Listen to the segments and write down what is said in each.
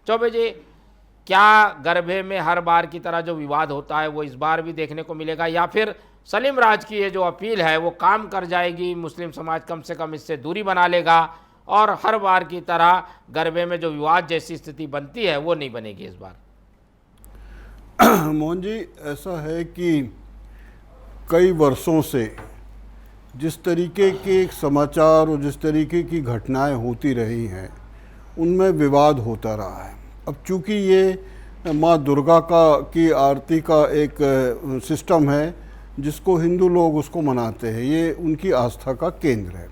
चौबे जी, क्या गरबे में हर बार की तरह जो विवाद होता है वो इस बार भी देखने को मिलेगा, या फिर सलीम राज की ये जो अपील है वो काम कर जाएगी, मुस्लिम समाज कम से कम इससे दूरी बना लेगा और हर बार की तरह गरबे में जो विवाद जैसी स्थिति बनती है वो नहीं बनेगी इस बार? मोहन जी, ऐसा है कि कई वर्षों से जिस तरीके के समाचार और जिस तरीके की घटनाएं होती रही हैं उनमें विवाद होता रहा है। अब चूंकि ये माँ दुर्गा की आरती का एक सिस्टम है जिसको हिंदू लोग उसको मनाते हैं, ये उनकी आस्था का केंद्र है।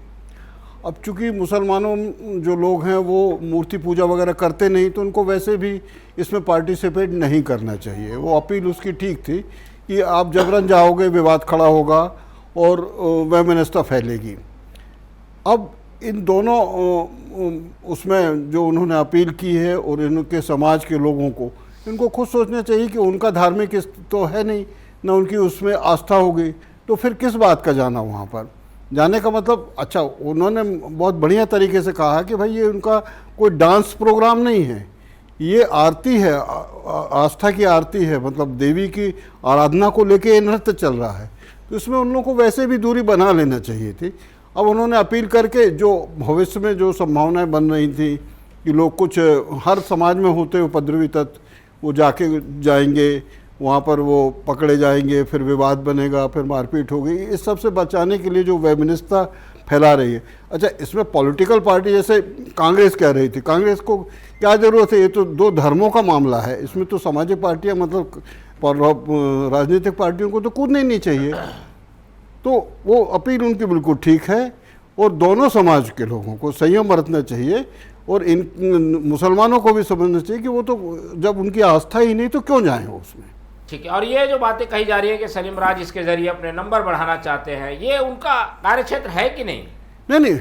अब चूंकि मुसलमानों जो लोग हैं वो मूर्ति पूजा वगैरह करते नहीं, तो उनको वैसे भी इसमें पार्टिसिपेट नहीं करना चाहिए। वो अपील उसकी ठीक थी कि आप जबरन जाओगे, विवाद खड़ा होगा और वैमनस्यता फैलेगी। अब इन दोनों उसमें जो उन्होंने अपील की है और इनके समाज के लोगों को, इनको खुद सोचना चाहिए कि उनका धार्मिक तो है नहीं, ना उनकी उसमें आस्था होगी, तो फिर किस बात का जाना वहाँ पर जाने का मतलब। अच्छा, उन्होंने बहुत बढ़िया तरीके से कहा कि भाई ये उनका कोई डांस प्रोग्राम नहीं है, ये आरती है, आस्था की आरती है, मतलब देवी की आराधना को लेके ये नृत्य चल रहा है, तो इसमें उन लोगों को वैसे भी दूरी बना लेना चाहिए थी। अब उन्होंने अपील करके जो भविष्य में जो संभावनाएं बन रही थी कि लोग कुछ हर समाज में होते उपद्रवी तत्व वो जाएंगे वहाँ पर, वो पकड़े जाएंगे, फिर विवाद बनेगा, फिर मारपीट होगी, इस सब से बचाने के लिए जो वैमनस्यता फैला रही है। अच्छा, इसमें पॉलिटिकल पार्टी जैसे कांग्रेस कह रही थी, कांग्रेस को क्या ज़रूरत है, ये तो दो धर्मों का मामला है, इसमें तो सामाजिक पार्टियाँ मतलब राजनीतिक पार्टियों को तो कूदना ही नहीं चाहिए। तो वो अपील उनकी बिल्कुल ठीक है और दोनों समाज के लोगों को संयम बरतना चाहिए और इन मुसलमानों को भी समझना चाहिए कि वो तो जब उनकी आस्था ही नहीं तो क्यों जाएं वो उसमें। ठीक है। और ये जो बातें कही जा रही है कि सलीम राज इसके जरिए अपने नंबर बढ़ाना चाहते हैं, ये उनका कार्यक्षेत्र है कि नहीं? नहीं,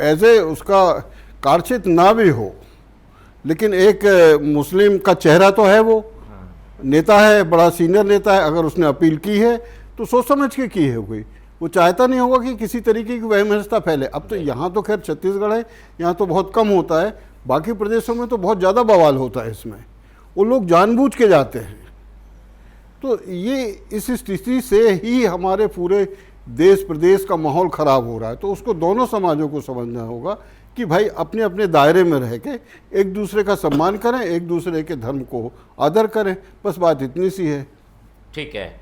एज ए उसका कार्यक्षेत्र ना भी हो, लेकिन एक मुस्लिम का चेहरा तो है, वो नेता है, बड़ा सीनियर नेता है। अगर उसने अपील की है तो सोच समझ के की है कोई, वो चाहता नहीं होगा कि किसी तरीके की वहमनस्यता फैले। अब तो यहाँ तो खैर छत्तीसगढ़ है, यहाँ तो बहुत कम होता है, बाकी प्रदेशों में तो बहुत ज़्यादा बवाल होता है इसमें, वो लोग जानबूझ के जाते हैं। तो ये इस स्थिति से ही हमारे पूरे देश प्रदेश का माहौल ख़राब हो रहा है। तो उसको दोनों समाजों को समझना होगा कि भाई अपने अपने दायरे में रह के एक दूसरे का सम्मान करें, एक दूसरे के धर्म को आदर करें, बस बात इतनी सी है। ठीक है।